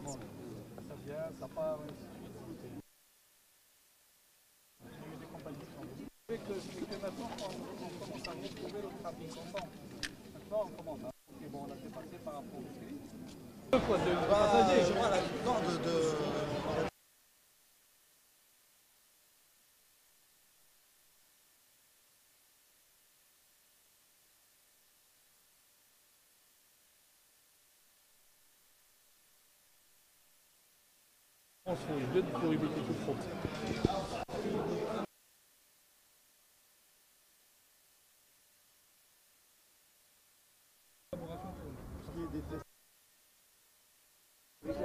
normalement. Ça vient, ça part, et ainsi de suite. Il y a eu des compagnies qui sont venues. C'est que maintenant, on commence à retrouver le trafic ensemble. Maintenant, on commence à... Et bon, on l'a dépassé par rapport au prix. Deux fois de passagers. Je vois la plupart de... On se fait vite pour éviter tout trop.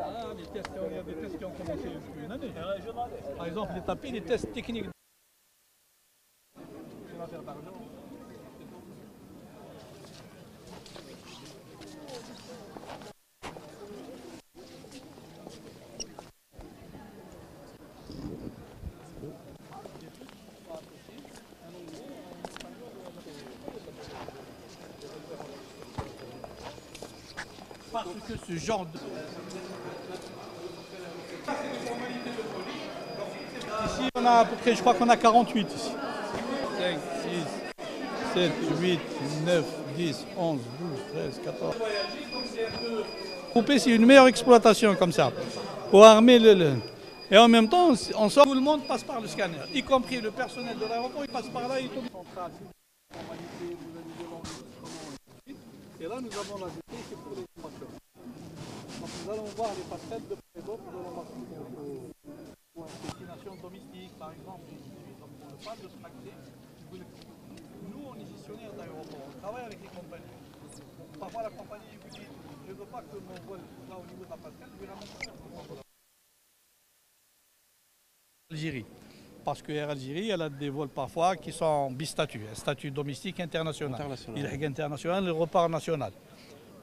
Ah, les tests, il y a des tests qui ont commencé depuis une année. Par exemple, les tapis, les tests techniques. C'est l'affaire d'argent. Parce que ce genre de... Ici, on a à peu près, je crois qu'on a 48 ici. 5, 6, 7, 8, 9, 10, 11, 12, 13, 14. Couper, c'est une meilleure exploitation comme ça. Pour armer le... Et en même temps, on sort, tout le monde passe par le scanner, y compris le personnel de l'aéroport, il passe par là, il tombe. Et là, nous avons la GT, c'est pour les formateurs. Donc nous allons voir les passerelles de près d'autres de la marque pour une destination domestique, par exemple. Donc on ne pas de se tracter. Nous, on est gestionnaire d'aéroport, on travaille avec les compagnies. Donc, parfois, la compagnie vous dit, je ne veux pas que mon vol soit au niveau de la passerelle, je vais la monter. Algérie. Parce que Air Algérie, elle a des vols parfois qui sont en bistatut, un statut domestique international. Il est international, le repart national.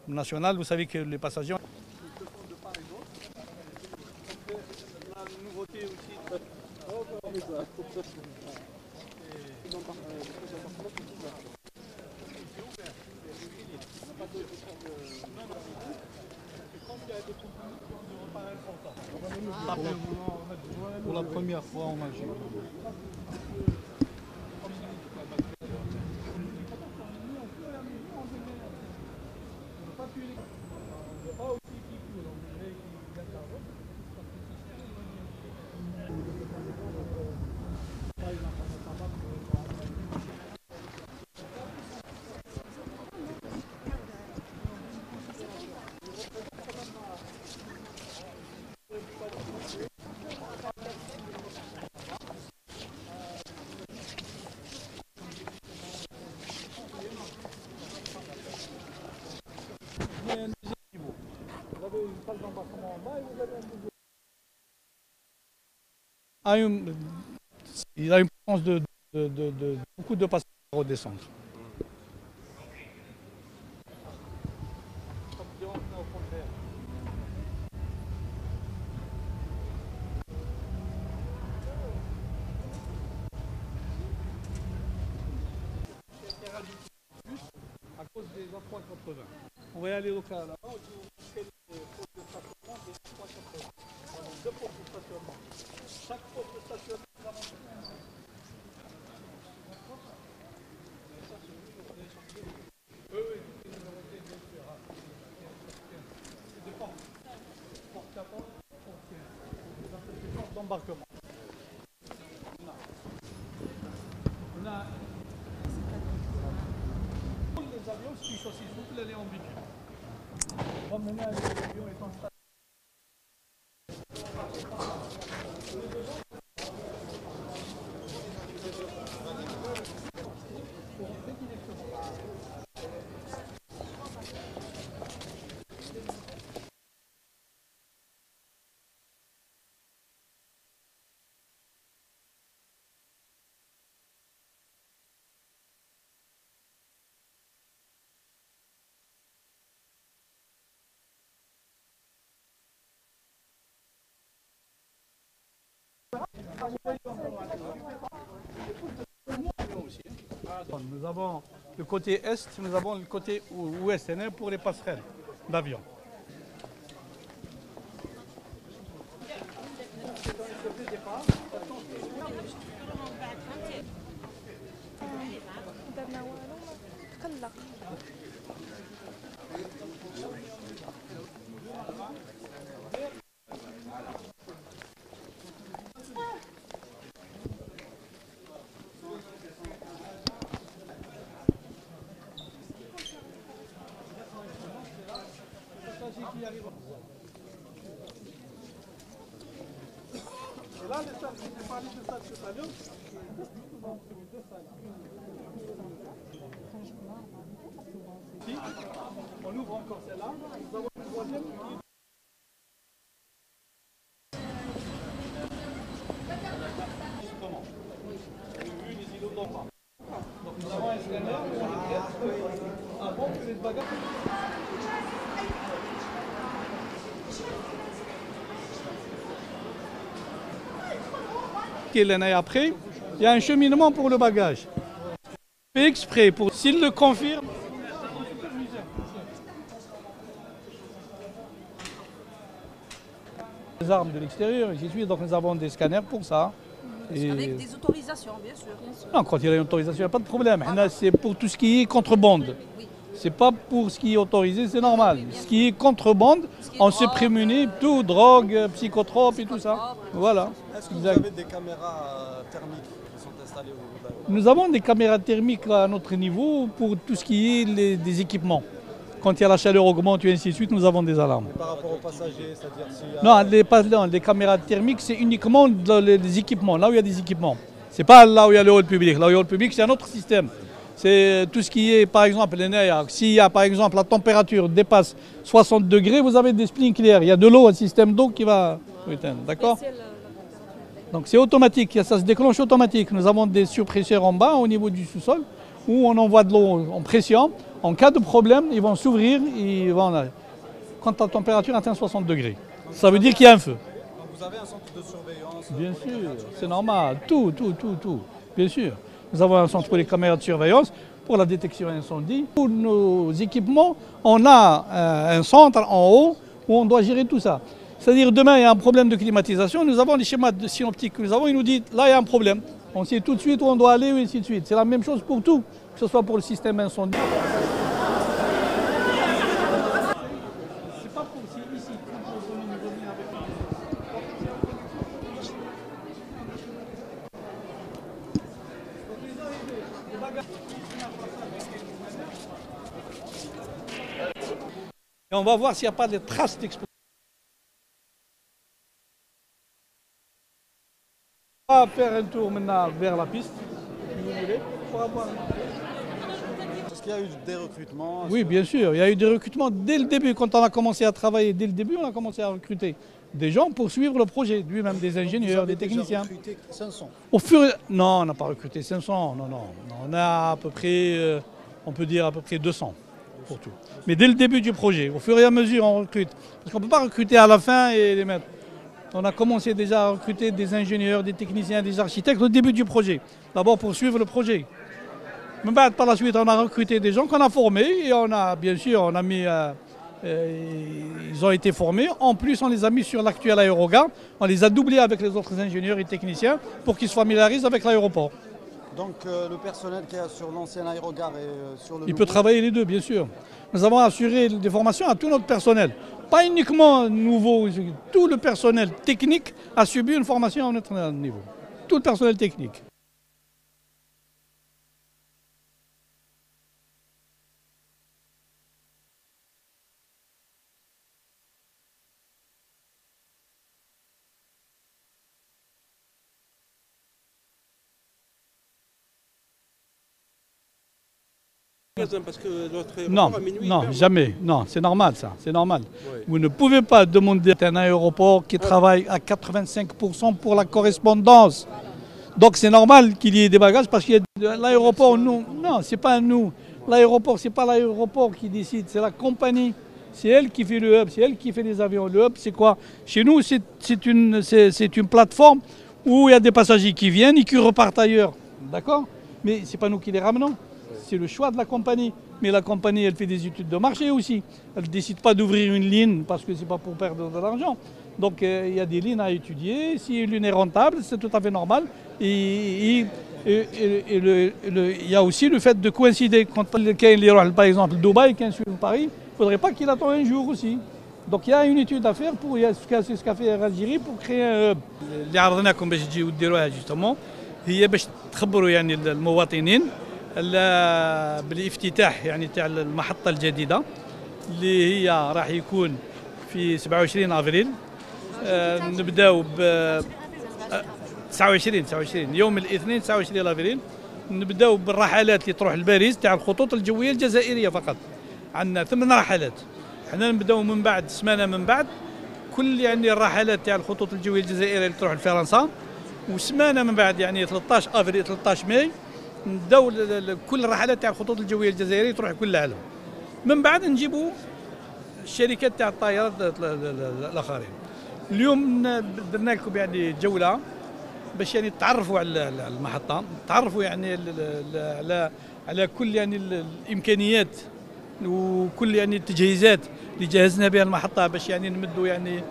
National, vous savez que les passagers... de part et d'autre. La nouveauté aussi... Pour la première fois en Algérie. Vous avez une salle d'embarquement en bas et vous avez un niveau. Il a une présence de beaucoup de passagers à redescendre. À cause des A380. On va y aller au cas là. Deux postes de stationnement. Chaque poste de stationnement. Oui, oui, c'est des portes. Porte à porte, porte d'embarquement. On a les avions, si je choisis souple, elle est en bitume. On va mener avec l'avion étant stable. Nous avons le côté est, nous avons le côté ouest pour les passerelles d'avion. درنا والو تقلق. Et là, les salles, je t'ai parlé de salles tout à l'heure. Ici, on ouvre encore celle-là. Nous avons une troisième qui comment une ici, l'autre pas. Donc nous avons un scanner où on les traite avant que les bagages. Et après, il y a un cheminement pour le bagage. Fait exprès pour s'il le confirme. Les armes de l'extérieur, ainsi de suite. Donc nous avons des scanners pour ça. Et... Avec des autorisations, bien sûr. non, quand il y a une autorisation, il n'y a pas de problème. C'est pour tout ce qui est contrebande. Oui. C'est pas pour ce qui est autorisé, c'est normal. Ce qui est contrebande, on se prémunit, tout, drogue, psychotropes et tout ça. Voilà. Est-ce que vous avez des caméras thermiques qui sont installées au niveau de l'aéroport? Nous avons des caméras thermiques à notre niveau pour tout ce qui est des équipements. Quand il y a la chaleur augmente et ainsi de suite, nous avons des alarmes. Par rapport aux passagers, c'est-à-dire s'il y a... Non, les caméras thermiques, c'est uniquement dans les équipements, là où il y a des équipements. C'est pas là où il y a le hall public. Là où il y a le hall public, c'est un autre système. C'est tout ce qui est, par exemple, s'il y a, par exemple, la température dépasse 60 degrés, vous avez des sprinklers. Il y a de l'eau, un système d'eau qui va éteindre, d'accord? Donc c'est automatique, ça se déclenche automatique. Nous avons des surpresseurs en bas, au niveau du sous-sol, où on envoie de l'eau en pression. En cas de problème, ils vont s'ouvrir quand la température atteint 60 degrés. Ça veut dire qu'il y a un feu. Donc vous avez un centre de surveillance? Bien sûr, c'est normal, tout, bien sûr. Nous avons un centre pour les caméras de surveillance, pour la détection incendie. Pour nos équipements, on a un centre en haut où on doit gérer tout ça. C'est-à-dire demain, il y a un problème de climatisation, nous avons les schémas synoptiques que nous avons, ils nous disent là, il y a un problème. On sait tout de suite où on doit aller et ainsi de suite. C'est la même chose pour tout, que ce soit pour le système incendie. C'est pas pour ici. Et on va voir s'il n'y a pas de traces d'explosion. On va faire un tour maintenant vers la piste, si vous voulez, pour avoir... Est-ce qu'il y a eu des recrutements? Oui, bien sûr, il y a eu des recrutements dès le début. Quand on a commencé à travailler, dès le début, on a commencé à recruter des gens pour suivre le projet, lui-même des ingénieurs, des techniciens. Vous avez déjà recruté 500? Au fur et... Non, on n'a pas recruté 500, non. On a à peu près, on peut dire à peu près 200 pour tout. Mais dès le début du projet, au fur et à mesure, on recrute. Parce qu'on ne peut pas recruter à la fin et les mettre. On a commencé déjà à recruter des ingénieurs, des techniciens, des architectes au début du projet. D'abord pour suivre le projet. Mais par la suite, on a recruté des gens qu'on a formés et on a, bien sûr, on a mis... ils ont été formés. En plus, on les a mis sur l'actuel aérogare. On les a doublés avec les autres ingénieurs et techniciens pour qu'ils se familiarisent avec l'aéroport. Donc le personnel qui est sur l'ancien aérogare et sur le Il peut travailler les deux, bien sûr. Nous avons assuré des formations à tout notre personnel. Pas uniquement nouveau, tout le personnel technique a subi une formation à notre niveau. Tout le personnel technique. Parce que notre aéroport Non, à minuit, non, ferme. jamais. Non, c'est normal ça, c'est normal. Ouais. Vous ne pouvez pas demander à un aéroport qui travaille à 85% pour la correspondance. Donc c'est normal qu'il y ait des bagages parce que l'aéroport, nous, non, c'est pas nous. L'aéroport, c'est pas l'aéroport qui décide, c'est la compagnie. C'est elle qui fait le hub, c'est elle qui fait les avions. Le hub, c'est quoi? Chez nous, c'est une plateforme où il y a des passagers qui viennent et qui repartent ailleurs. D'accord? Mais c'est pas nous qui les ramenons. C'est le choix de la compagnie. Mais la compagnie, elle fait des études de marché aussi. Elle ne décide pas d'ouvrir une ligne parce que c'est pas pour perdre de l'argent. Donc il y a des lignes à étudier. Si l'une est rentable, c'est tout à fait normal. Il y a aussi le fait de coïncider. Quand quelqu'un, par exemple, Dubaï, quelqu'un suit Paris, il ne faudrait pas qu'il attende un jour aussi. Donc il y a une étude à faire pour ce qu'a fait Algérie pour créer un hub. اللي عرضناكم باش تجيو ديروها جوستومون هي باش تخبروا يعني المواطنين بالافتتاح يعني تاع المحطة الجديدة اللي هي راح يكون في 27 افريل. نبداو ب 29 يوم الاثنين 29 افريل نبداو بالرحلات اللي تروح لباريس تاع الخطوط الجويه الجزائريه فقط. عندنا 8 رحلات. حنا نبداو من بعد سمانه من بعد كل يعني الرحلات تاع الخطوط الجويه الجزائريه اللي تروح لفرنسا، وسمانه من بعد يعني 13 افريل 13 ماي نبداو كل الرحلات تاع الخطوط الجويه الجزائريه تروح كل العالم. من بعد نجيبوا الشركات تاع الطائرات الاخرين. اليوم درنا لكم يعني جوله باش يعني تعرفوا على المحطه، تعرفوا يعني على كل يعني الامكانيات وكل يعني التجهيزات اللي جهزنا بها المحطه باش يعني نمدوا يعني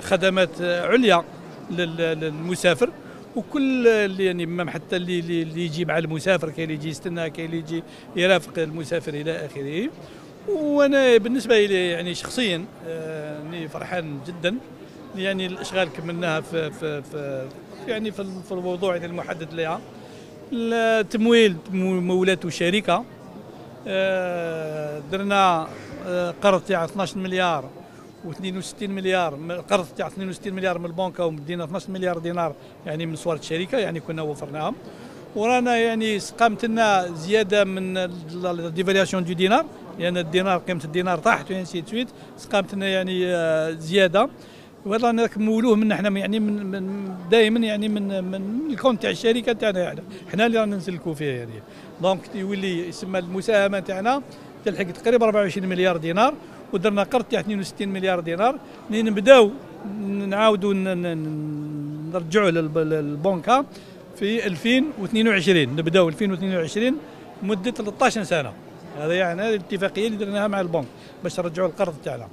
خدمات عليا للمسافر، وكل اللي يعني حتى اللي يجي مع المسافر، كاين اللي يجي يستنى، كاين اللي يجي يرافق المسافر الى اخره. وانا بالنسبه لي يعني شخصيا اني فرحان جدا يعني الاشغال كملناها في يعني في الموضوع يعني المحدد لها. التمويل مولات وشركه درنا قرض تاع 12 مليار و62 مليار، قرض تاع 62 مليار من البنكه، ومدينا 12 مليار دينار يعني من صوره الشركه يعني كنا وفرناها. ورانا يعني قامت لنا زياده من الديفالياسيون دو دينار، لان الدينار قيمه الدينار طاحت وانسي سويت، قامت لنا يعني زياده. وهذا راك مولوه من احنا يعني من دائما يعني من الكونت تاع الشركه تاعنا احنا اللي رانا نسلكوا فيه يعني. دونك يولي يسمى المساهمه تاعنا تلحق تقريبا 24 مليار دينار، ودرنا قرض تاع 62 مليار دينار اللي نبداو نعاودوا نرجعوا للبنكه في 2022. نبداو 2022 مده 13 سنه. هذا يعني هذه الاتفاقيه اللي درناها مع البنك باش نرجعوا القرض تاعنا.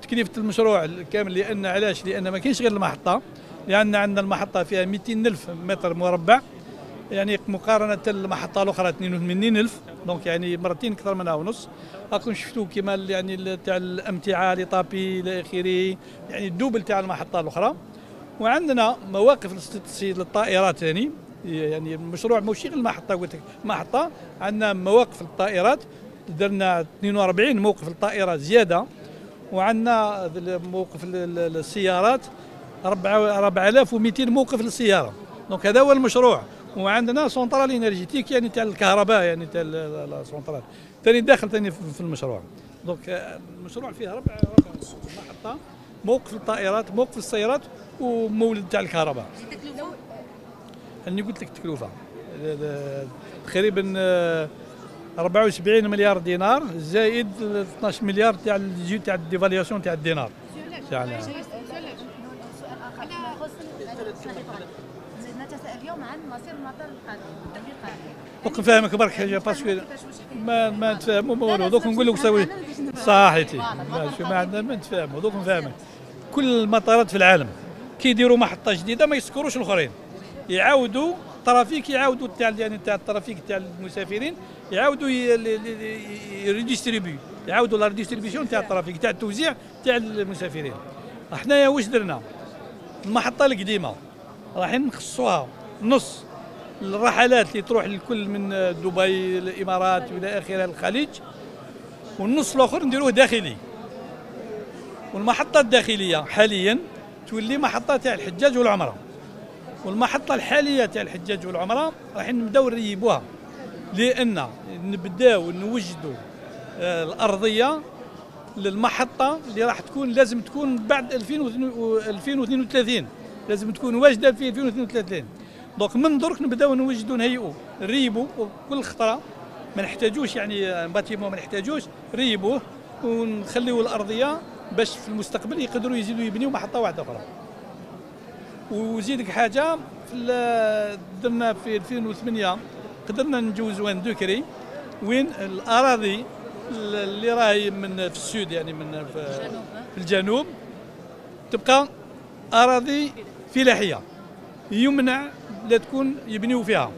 تكلفة المشروع كامل لأن علاش؟ لأن ما كاينش غير المحطة، لأن عندنا المحطة فيها 200 ألف متر مربع يعني مقارنة المحطة الأخرى 82 ألف، دونك يعني مرتين أكثر منها ونص. راكم شفتوا كيما يعني تاع الأمتعة لي طابي إلى آخره، يعني الدوبل تاع المحطة الأخرى. وعندنا مواقف للطائرات ثاني، يعني المشروع ماشي غير المحطة، قلت لك محطة، عندنا مواقف للطائرات درنا 42 موقف للطائرة زيادة، وعندنا موقف للسيارات 4200 موقف للسيارة. دونك هذا هو المشروع. وعندنا سونترال انرجيتيك يعني تاع الكهرباء يعني تاع السونترال ثاني داخل ثاني في المشروع. دونك المشروع فيه ربع محطة، موقف للطائرات، موقف للسيارات، ومولد تاع الكهرباء. أني قلت لك التكلفة تقريبا 74 مليار دينار زائد 12 مليار تاع الجي تاع الديفالياسيون تاع الدينار تاعنا. نتساءل اليوم عن مصير المطار القادم. دوك نفهمك برك حاجه باسكو ما نتفاهموا ما والو. دوك نقول لك سوي صحيتي ما عندنا ما نتفاهموا. دوك نفهمك كل المطارات في العالم كي يديروا محطه جديده ما يسكروش الاخرين، يعاودوا الترافيك، يعاودوا تاع يعني تاع الترافيك تاع المسافرين، يعاودوا يريديستريبيو، يعاودوا لا ريديستريبيسيون تاع الترافيك تاع التوزيع تاع المسافرين. حنايا واش درنا؟ المحطه القديمه رايحين نخصوها نص الرحلات اللي تروح للكل من دبي الامارات والى اخره الخليج، والنص الاخر نديروه داخلي. والمحطه الداخليه حاليا تولي محطه تاع الحجاج والعمره، والمحطه الحاليه تاع الحجاج والعمره راح نبداو نريبوها، لان نبداو نوجدوا الارضيه للمحطه اللي راح تكون لازم تكون بعد 2032 لازم تكون واجده في 2032. دونك من درك نبداو نوجدوا نهيئوا نريبوا كل خطره، ما نحتاجوش يعني باتيمون، ما نحتاجوش ريبوه ونخليوا الارضيه باش في المستقبل يقدروا يزيدوا يبنيوا محطه واحده اخرى. وزيدك حاجه درنا في 2008 قدرنا نجوزوا ان دوكري وين الاراضي اللي راهي من في السود يعني من في الجنوب تبقى اراضي فلاحيه يمنع لا تكون يبنيو فيها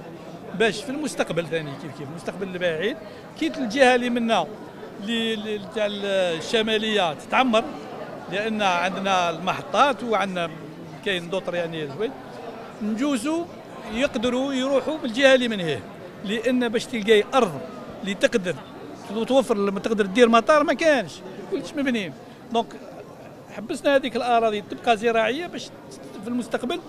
باش في المستقبل ثاني كيف المستقبل البعيد كي الجهه اللي منا اللي تاع الشماليه تتعمر لان عندنا المحطات وعندنا كاين دوطر يعني زوين نجوزو يقدروا يروحوا بالجهه اللي من هي لان باش تلقاي ارض اللي تقدر توفر لما تقدر دير مطار ما كانش كلش مبني دونك حبسنا هذيك الاراضي تبقى زراعيه باش في المستقبل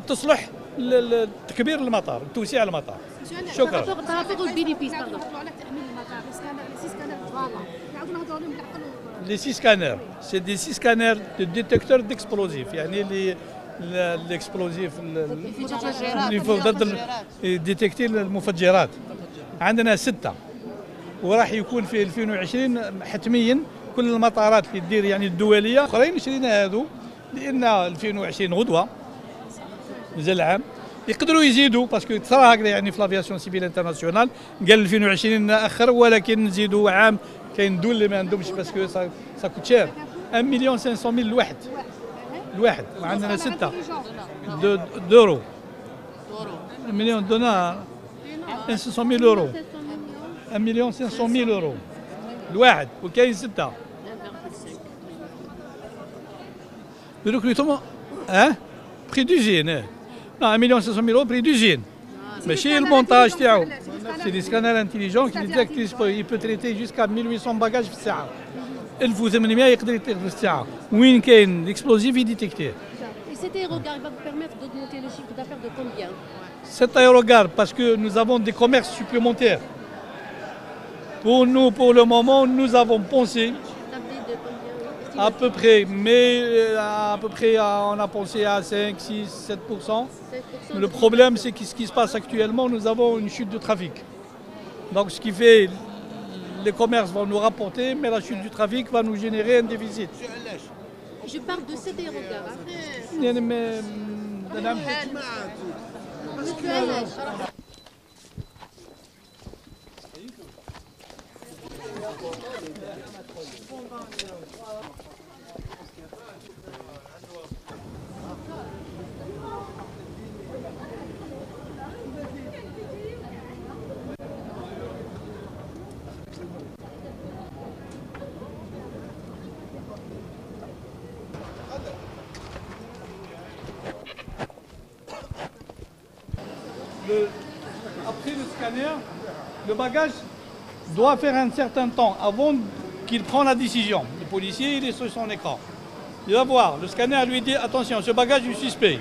تصلح لتكبير المطار توسيع المطار شكرا Les 6 scanners, c'est des 6 scanners de détecteurs d'explosifs يعني l'explosif ديتكتي المفجرات عندنا 6 وراح يكون في 2020 حتميا كل المطارات اللي تدير يعني الدوليه اخرين شرينا هذو لان 2020 غدوه مازال عام يقدروا يزيدوا باسكو صرا هكذا يعني في لافياسيون سيفيل انترناسيونال قال 2020 ناخر ولكن نزيدوا عام كاين دول اللي ما عندهمش باسكو سا كوت شير 1 مليون 500 ميل الواحد وعندنا 6 دورو 1 مليون دولار 500 ميل يورو 1 مليون 500 ميل يورو الواحد وكاين 6 Le recrutement, hein? Prix d'usine. Non, 1 million 500 000 euros, prix d'usine. Mais chez le montage, c'est des scanners intelligents qui détectent, il peut traiter jusqu'à 1800 bagages par salle. 1800 يقدر يطير في الساعة. وين كاين l'explosif يديتكتيه. Et cet aérogare va vous permettre d'augmenter le chiffre d'affaires de combien? Cet aérogare, parce que nous avons des commerces supplémentaires. Pour nous, pour le moment, nous avons pensé à peu près, mais à peu près on a pensé à 5, 6, 7%. Mais le problème, c'est que ce qui se passe actuellement, nous avons une chute de trafic. Donc ce qui fait, les commerces vont nous rapporter, mais la chute du trafic va nous générer un déficit. Je parle de cet aérogare. Après le scanner, le bagage doit faire un certain temps avant qu'il prenne la décision. Le policier, il est sur son écran. Il va voir, le scanner lui dit attention, ce bagage est suspect.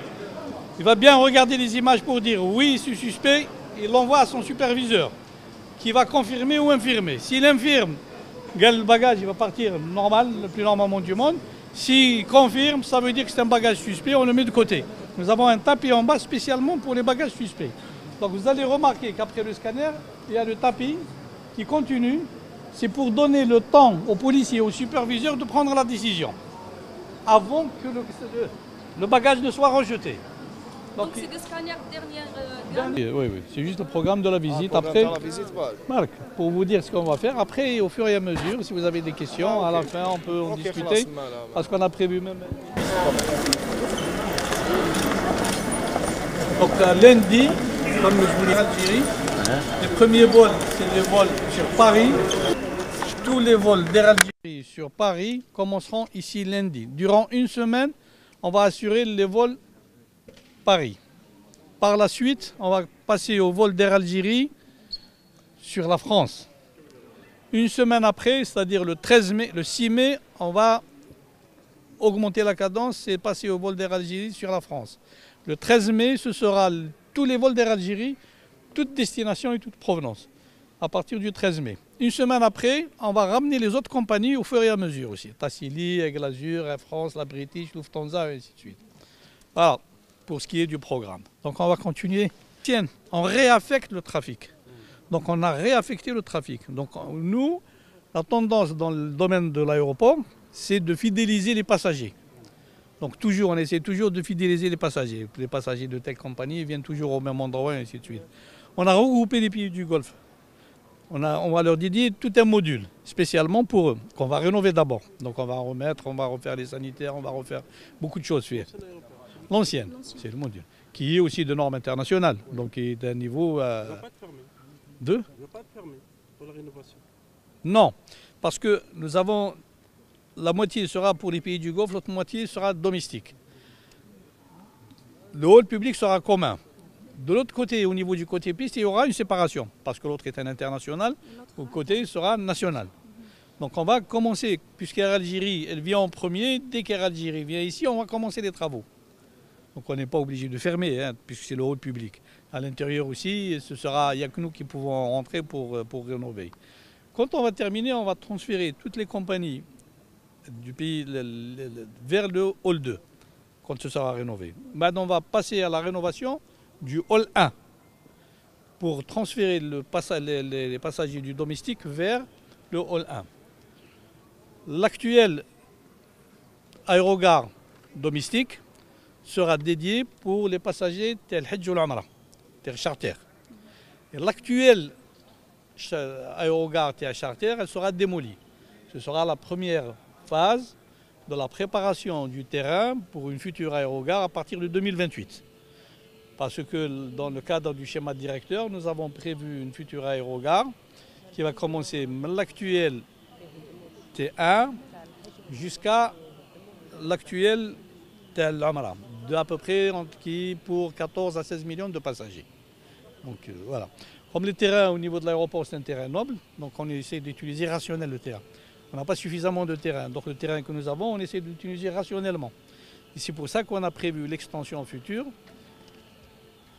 Il va bien regarder les images pour dire oui, c'est suspect. Il l'envoie à son superviseur qui va confirmer ou infirmer. S'il infirme, le bagage il va partir normal, le plus normalement du monde. S'il confirme, ça veut dire que c'est un bagage suspect, on le met de côté. Nous avons un tapis en bas spécialement pour les bagages suspects. Donc vous allez remarquer qu'après le scanner, il y a le tapis qui continue. C'est pour donner le temps aux policiers et aux superviseurs de prendre la décision avant que le bagage ne soit rejeté. Donc c'est des scanners dernière. Oui, c'est juste le programme de la visite. Après, Marc, pour vous dire ce qu'on va faire. Après, au fur et à mesure, si vous avez des questions, à la fin, on peut en discuter. Parce qu'on a prévu même. Donc lundi, comme je vous l'ai dit, Algérie, les premiers vols, c'est les vols sur Paris. Tous les vols d'Air Algérie sur Paris commenceront ici lundi. Durant une semaine, on va assurer les vols Paris. Par la suite, on va passer au vol d'Air Algérie sur la France. Une semaine après, c'est-à-dire le 13 mai, le 6 mai, on va augmenter la cadence et passer au vol d'Air Algérie sur la France. Le 13 mai, ce sera tous les vols d'Air Algérie, toute destination et toute provenance, à partir du 13 mai. Une semaine après, on va ramener les autres compagnies au fur et à mesure aussi. Tassili, Aigle Azur, Air France, la British, Lufthansa et ainsi de suite. Voilà, pour ce qui est du programme. Donc on va continuer. Tiens, on réaffecte le trafic. Donc on a réaffecté le trafic. Donc nous, la tendance dans le domaine de l'aéroport, c'est de fidéliser les passagers. Donc toujours, on essaie toujours de fidéliser les passagers. Les passagers de telle compagnie viennent toujours au même endroit et ainsi de suite. On a regroupé les pays du Golfe On va leur dédier tout un module, spécialement pour eux, qu'on va rénover d'abord. Donc on va remettre, on va refaire les sanitaires, on va refaire beaucoup de choses. L'ancienne, c'est le module, qui est aussi de normes internationales, donc qui est d'un niveau... Il ne va pas être fermé. De Il ne va pas être fermé pour la rénovation. Non, parce que nous avons... La moitié sera pour les pays du Golfe, l'autre moitié sera domestique. Le hall public sera commun. De l'autre côté, au niveau du côté piste, il y aura une séparation, parce que l'autre est un international, au côté sera national. Donc on va commencer, puisqu'Air Algérie, elle vient en premier, dès qu'Air Algérie vient ici, on va commencer les travaux. Donc on n'est pas obligé de fermer, hein, puisque c'est le hall public. À l'intérieur aussi, il n'y a que nous qui pouvons rentrer pour rénover. Quand on va terminer, on va transférer toutes les compagnies du pays vers le hall 2, quand ce sera rénové. Maintenant, on va passer à la rénovation du hall 1 pour transférer les passagers du domestique vers le hall 1. L'actuel aérogare domestique sera dédié pour les passagers tel Hajj ou l'Umrah, tel charter. Et l'actuel aérogare tel charter, elle sera démolie. Ce sera la première phase de la préparation du terrain pour une future aérogare à partir de 2028. Parce que dans le cadre du schéma directeur, nous avons prévu une future aérogare qui va commencer l'actuel T1 jusqu'à l'actuel Tel Amara, de à peu près qui pour 14 à 16 millions de passagers. Donc voilà. Comme le terrain au niveau de l'aéroport, c'est un terrain noble, donc on essaie d'utiliser rationnel le terrain. On n'a pas suffisamment de terrain, donc le terrain que nous avons, on essaie de l'utiliser rationnellement. Et c'est pour ça qu'on a prévu l'extension future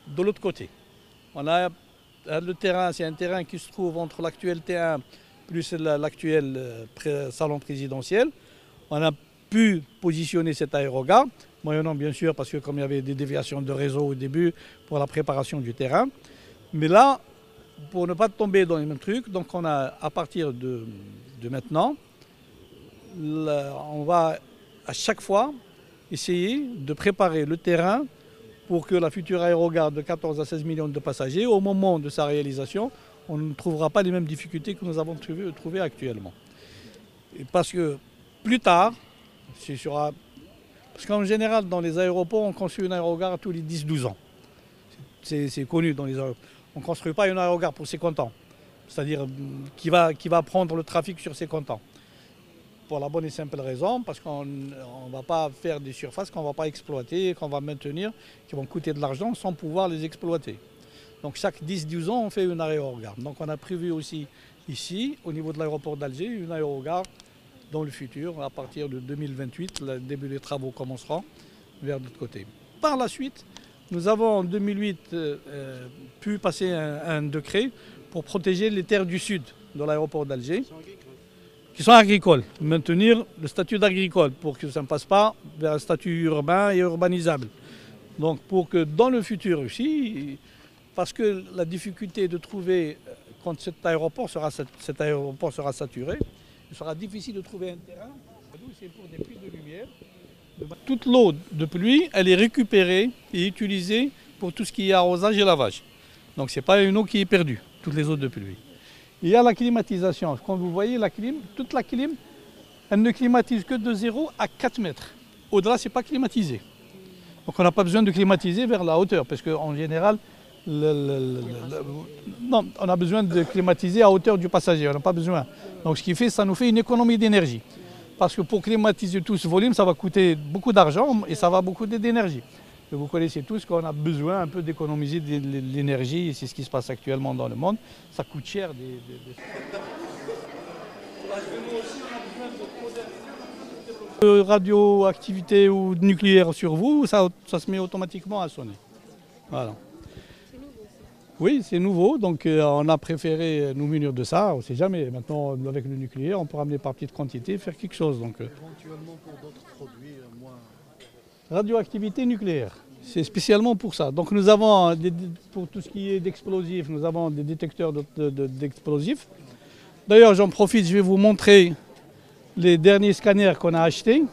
de l'autre côté. On a le terrain, c'est un terrain qui se trouve entre l'actuel T1 plus l'actuel salon présidentiel. On a pu positionner cet aérogare, moyennant bien sûr, parce que comme il y avait des déviations de réseau au début pour la préparation du terrain. Mais là, pour ne pas tomber dans les mêmes trucs, donc on a, à partir de maintenant, on va à chaque fois essayer de préparer le terrain pour que la future aérogare de 14 à 16 millions de passagers, au moment de sa réalisation, on ne trouvera pas les mêmes difficultés que nous avons trouvées actuellement. Et parce que plus tard, parce qu'en général, dans les aéroports, on construit une aérogare tous les 10-12 ans. C'est connu dans les aéroports. On ne construit pas une aérogare pour 50 ans, c'est-à-dire qui va prendre le trafic sur 50 ans. Pour la bonne et simple raison, parce qu'on ne va pas faire des surfaces qu'on ne va pas exploiter, qu'on va maintenir, qui vont coûter de l'argent sans pouvoir les exploiter. Donc chaque 10-12 ans, on fait une aérogare. Donc on a prévu aussi ici, au niveau de l'aéroport d'Alger, une aérogare dans le futur, à partir de 2028, le début des travaux commenceront vers l'autre côté. Par la suite, nous avons en 2008 pu passer un décret pour protéger les terres du sud de l'aéroport d'Alger, qui sont agricoles, maintenir le statut d'agricole pour que ça ne passe pas vers un statut urbain et urbanisable. Donc pour que dans le futur aussi, parce que la difficulté de trouver, quand cet aéroport sera saturé, il sera difficile de trouver un terrain, c'est pour des puits de lumière. Toute l'eau de pluie, elle est récupérée et utilisée pour tout ce qui est arrosage et lavage. Donc ce n'est pas une eau qui est perdue, toutes les eaux de pluie. Il y a la climatisation. Quand vous voyez la clim, toute la clim, elle ne climatise que de 0 à 4 mètres. Au-delà, ce n'est pas climatisé. Donc on n'a pas besoin de climatiser vers la hauteur, parce qu'en général, non, on a besoin de climatiser à hauteur du passager, on n'a pas besoin. Donc ce qui fait, ça nous fait une économie d'énergie. Parce que pour climatiser tout ce volume, ça va coûter beaucoup d'argent et ça va beaucoup d'énergie. Vous connaissez tous qu'on a besoin un peu d'économiser de l'énergie, et c'est ce qui se passe actuellement dans le monde. Ça coûte cher. Radioactivité ou nucléaire sur vous, ça se met automatiquement à sonner. Voilà. Oui, c'est nouveau, donc on a préféré nous munir de ça, on ne sait jamais. Maintenant, avec le nucléaire, on peut ramener par petite quantité, faire quelque chose. Donc, éventuellement pour d'autres produits moins... Radioactivité nucléaire, c'est spécialement pour ça. Donc nous avons, pour tout ce qui est d'explosifs, nous avons des détecteurs d'explosifs. D'ailleurs, j'en profite, je vais vous montrer les derniers scanners qu'on a achetés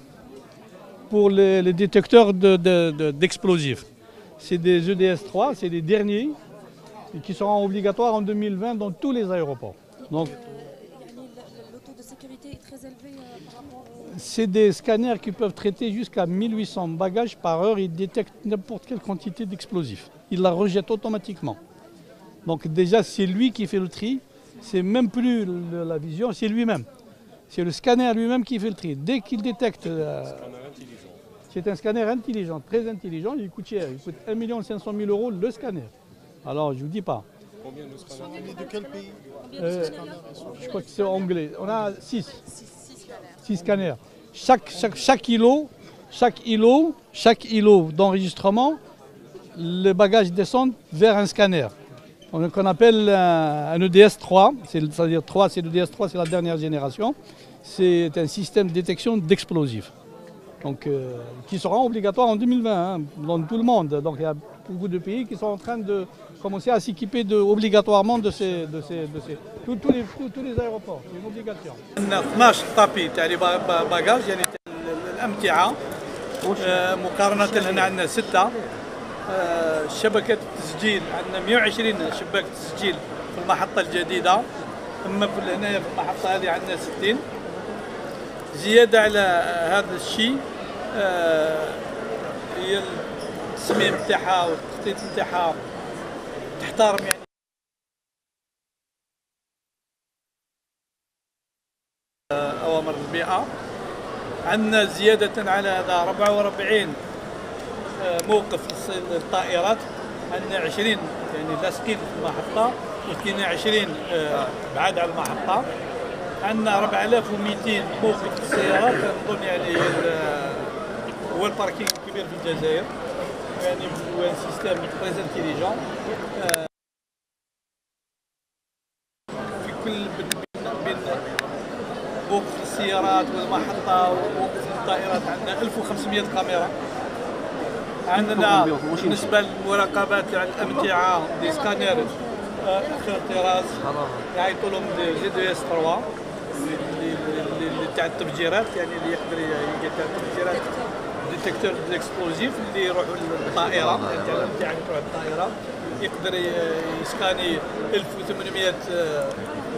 pour les détecteurs d'explosifs. C'est des EDS3, c'est les derniers, et qui seront obligatoires en 2020 dans tous les aéroports. Donc, Le taux de sécurité est très élevé par rapport au... c'est des scanners qui peuvent traiter jusqu'à 1800 bagages par heure. Ils détectent n'importe quelle quantité d'explosifs. Ils la rejettent automatiquement. Donc déjà, c'est lui qui fait le tri. C'est même plus la vision, c'est lui-même. C'est le scanner lui-même qui fait le tri. Dès qu'il détecte... c'est un scanner intelligent, très intelligent. Il coûte cher. Il coûte 1 500 000 € le scanner. Alors, je ne vous dis pas. Combien de scanners de quel pays? Je crois que c'est anglais. On a 6 scanners. Chaque îlot d'enregistrement, les bagages descendent vers un scanner. Qu'on appelle un EDS3, c'est-à-dire 3, c'est l'EDS3, c'est la dernière génération. C'est un système de détection d'explosifs. Donc, qui sera obligatoire en 2020 hein, dans tout le monde. Donc il y a beaucoup de pays qui sont en train de commencer à s'équiper obligatoirement de tous les aéroports. C'est une obligation. On a 12 طابي تاع bagages يعني الأمتعة مقارنة هنا عندنا 6 شبكة التسجيل عندنا 120 شبكة تسجيل في المحطة الجديدة. أما هنا في المحطة هذه عندنا 60. زيادة على هذا الشيء هي التصميم تاعها والتخطيط تاعها تحترم يعني أوامر البيئة. عندنا زيادة على هذا 44 موقف للطائرات. عندنا 20 يعني لاصقين في المحطة وكاين 20 بعاد على المحطة. عندنا 4200 موقف للسيارات. نظن يعني هو الباركينغ الكبير في الجزائر. يعني هو سيستم تري انتيليجون في كل بين موقف السيارات والمحطة وموقف الطائرات. عندنا 1500 كاميرا. عندنا بالنسبة للمراقبات تاع الأمتعة دي سكانير اخر طراز يعيطوا لهم جي دي اس 3 اللي تاع التفجيرات يعني اللي يقدر يقطع التفجيرات ديتكتور ديكسبلوزيف اللي يروحوا للطائرة تاع الأمتعة اللي تروح للطائرة يقدر يسكاني 1800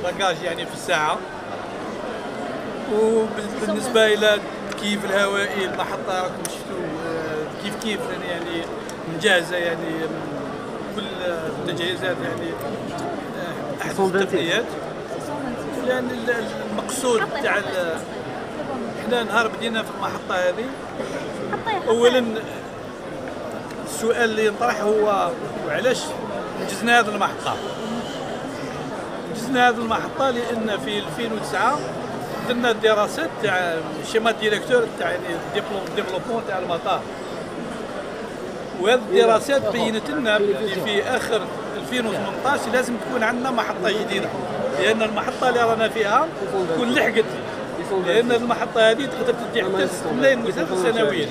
باجاج يعني في الساعة. وبالنسبة إلى التكييف الهوائي المحطة راكم شفتوا كيف يعني مجهزة يعني كل التجهيزات يعني أحدث التقنيات. لأن المقصود تاع احنا نهار بدينا في المحطة هذه أولا السؤال اللي ينطرح هو علاش نجزنا هذه المحطة. نجزنا هذه المحطة لأن في 2009 درنا دراسات تاع شيما ديريكتور تاع يعني ديفلوبمون تاع المطار. وهذه الدراسات بينت لنا اللي في اخر 2018 لازم تكون عندنا محطه جديده لان المحطه اللي رانا فيها تكون لحقت. لان المحطه هذه تقدر تدي حتى 6 ملايين مسافر سنويا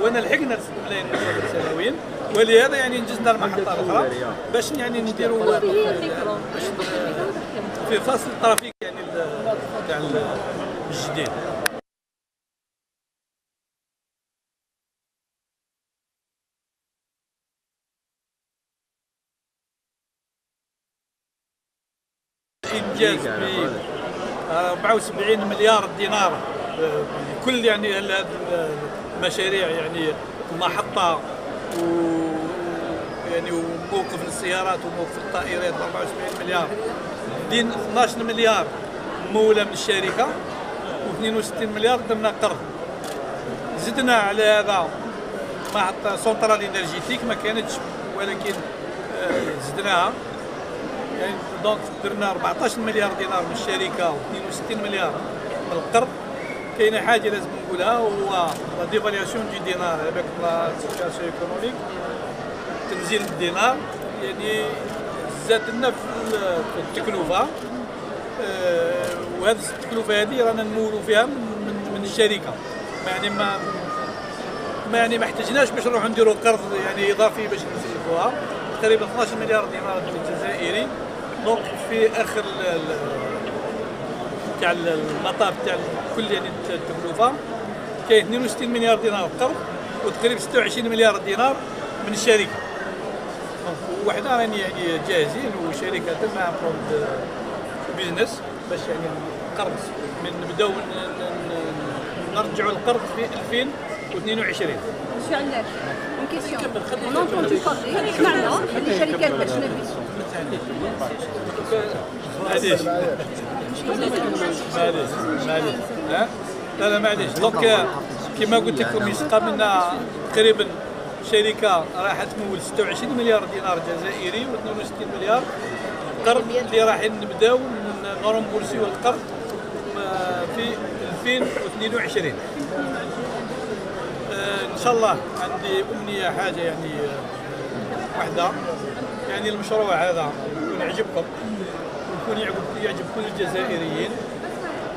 وانا لحقنا 6 ملايين مسافر سنويا. ولهذا يعني نجزنا المحطه الاخرى باش يعني نديروا في فصل الترافيك يعني تاع الجديد. إنجاز ب 74 مليار دينار كل يعني المشاريع يعني المحطة يعني وموقف للسيارات وموقف الطائرات 74 مليار. 12 مليار مولى من الشركة و62 مليار درنا قرض. زدنا على هذا محطة سونترال انرجيتيك ما كانتش ولكن زدناها يعني دونك درنا 14 مليار دينار من الشركه و62 مليار من القرض. كاينه حاجه لازم نقولها هو لا ديفالياسيون دو دينار avec لا سيتياسيون ايكونوميك تنزيل الدينار يعني زاد لنا في التكلفه. وهذه التكلفه هذه رانا نمولوا فيها من الشركه يعني ما احتاجناش باش نروحوا نديروا قرض يعني اضافي باش نسلفوها. تقريبا 12 مليار دينار جزائري. دونك في اخر تاع المطار تاع كل يعني التكلفه كاين 62 مليار دينار قرض وتقريبا 26 مليار دينار من الشركه. وحنا يعني جاهزين وشركه مع بيزنس باش يعني القرض نبداو نرجعوا القرض في 2022. Monsieur Agnès, une question. On a entendu parler, سمعنا هذه شركات أجنبية. معليش ها لا معليش دونك كما قلت لكم يسقى منا تقريبا شركه راح تمول 26 مليار دينار جزائري و62 مليار قرض اللي راح نبداو نرمبورسيو القرض في 2022. ان شاء الله عندي امنيه حاجه يعني واحده، يعني المشروع هذا يكون يعجبكم ويكون يعجب كل الجزائريين،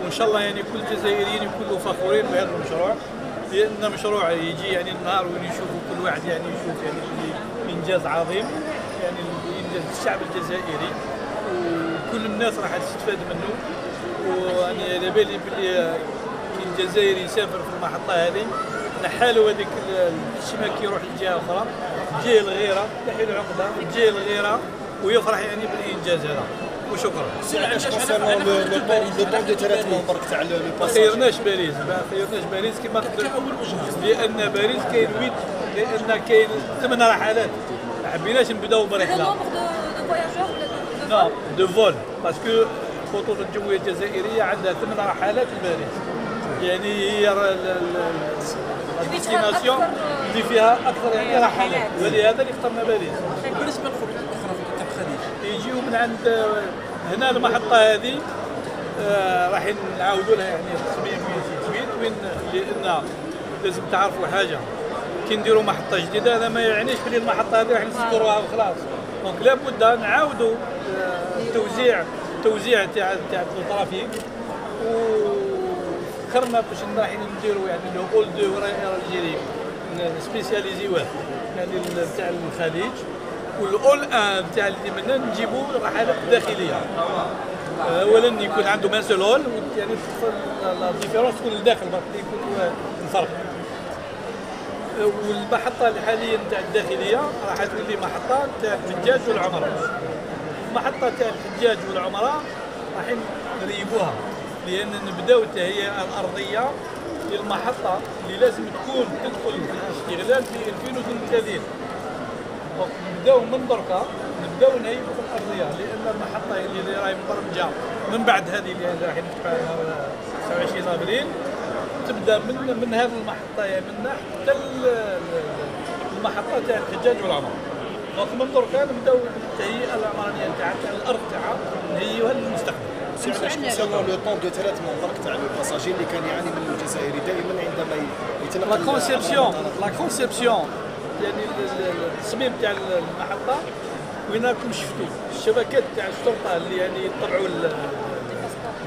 وان شاء الله يعني كل الجزائريين يكونوا فخورين بهذا المشروع، لان مشروع يجي يعني النهار وين يشوفوا كل واحد يعني يشوف يعني انجاز عظيم، يعني انجاز الشعب الجزائري وكل الناس راح تستفاد منه. وانا على بالي بلي كي الجزائري يسافر في المحطه هذه نحالوا هذيك الشمال كي يروح لجهه اخرى، تجيه الغيره تحيل عقده، تجيه الغيره ويفرح يعني بالانجاز هذا. وشكرا. لو طون دو تريتمون برك تاع لو ما خيرناش باريس، ما خيرناش باريس كما قلت، لان باريس كاين 8 لان كاين 8 رحلات، ما حبيناش نبداو برحله. نو دو فول باسكو الخطوط الجويه الجزائريه عندها 8 رحلات لباريس، يعني هي الديستيناسيون اللي فيها اكثر يعني رحلات، ولهذا اللي اخترنا باريس. بالنسبه للخطوط الاخرى في كاب خديج يجيو من عند هنا المحطه هذه راح نعاودوا لها يعني تصميم وين وين، لان لازم تعرفوا حاجه كي نديروا محطه جديده هذا ما يعنيش بلي المحطه هذه راح نسكروها وخلاص، دونك لابد نعاودوا التوزيع تاع الترافيك، وفكرنا باش رايحين نديروا يعني لو اول دو الجيري سبيسياليزيوه يعني تاع الخليج، والاول ان تاع اللي منا نجيبوا الرحلات الداخليه. اولا يكون عنده مان سول هول، يعني لا ديفيرونس تكون لداخل يكون الفرق. والمحطه حاليا تاع الداخليه راح تولي محطه تاع الحجاج والعمره. المحطه تاع الحجاج والعمره راح نريبوها، لان نبداو التهيئه الارضيه للمحطه اللي لازم تكون تدخل في الاستغلال في 2032. نبداو من دركا نبداو نهيئوا في الارضيه، لان المحطه اللي راهي مبرمجه من بعد هذه اللي راح نفتحها نهار 29 ابريل تبدا من هذه المحطه يعني من حتى المحطه تاع الحجاج والعمره. دونك من دركا نبداو التهيئه العمرانيه تاع الارض تاعها نهيئوها للمستقبل. كونسيرنون لو طون دو تريتمون برك تاع الباساجي اللي كان يعاني منه الجزائري دائما عندما يتنقل لا كونسيبسيون يعني التصميم تاع المحطه وين راكم شفتوا الشبكات تاع الشرطه اللي يعني يطبعوا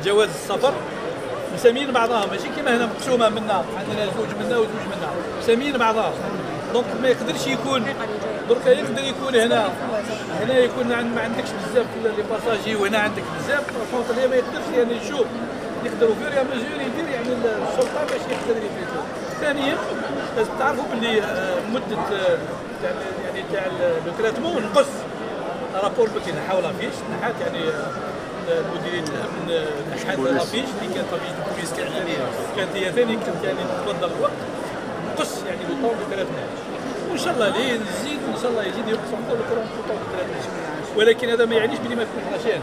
جواز السفر مسمين بعضها، ماشي كيما هنا مقسومه منا عندنا زوج منا وزوج منا، مسمين بعضها. دونك ما يقدرش يكون دركا يقدر يكون هنا يكون ما عندكش بزاف لي باساجي وهنا عندك بزاف، الكونتري ما يقدرش يعني يشوف، يقدروا فير يا مزور يدير يعني السلطه باش يقدر يفيتو. ثانيا لازم تعرفوا باللي مده يعني تاع لو تريتمون نقص رابور بكي نحاول لافيش نحات يعني مديرين الامن نحات لافيش اللي كانت لافيش دو بوليس كانت هي ثاني كانت يعني تفضل الوقت نقص يعني لو طون دو تريتمون، وان شاء الله ليه نزيد ان شاء الله يزيد ينقص اكثر لو طون دو تريتمون. ولكن هذا ما يعنيش بلي ما يكونش لاشين،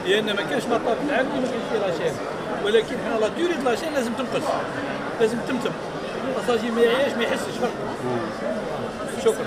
لان ما كانش مطار في العالم اللي ما كاينش فيه لاشين، ولكن حنا لا ديوري د لاشين لازم تنقص، لازم تمتم الباساجي ما يعياش ما يحسش فرق. شكرا.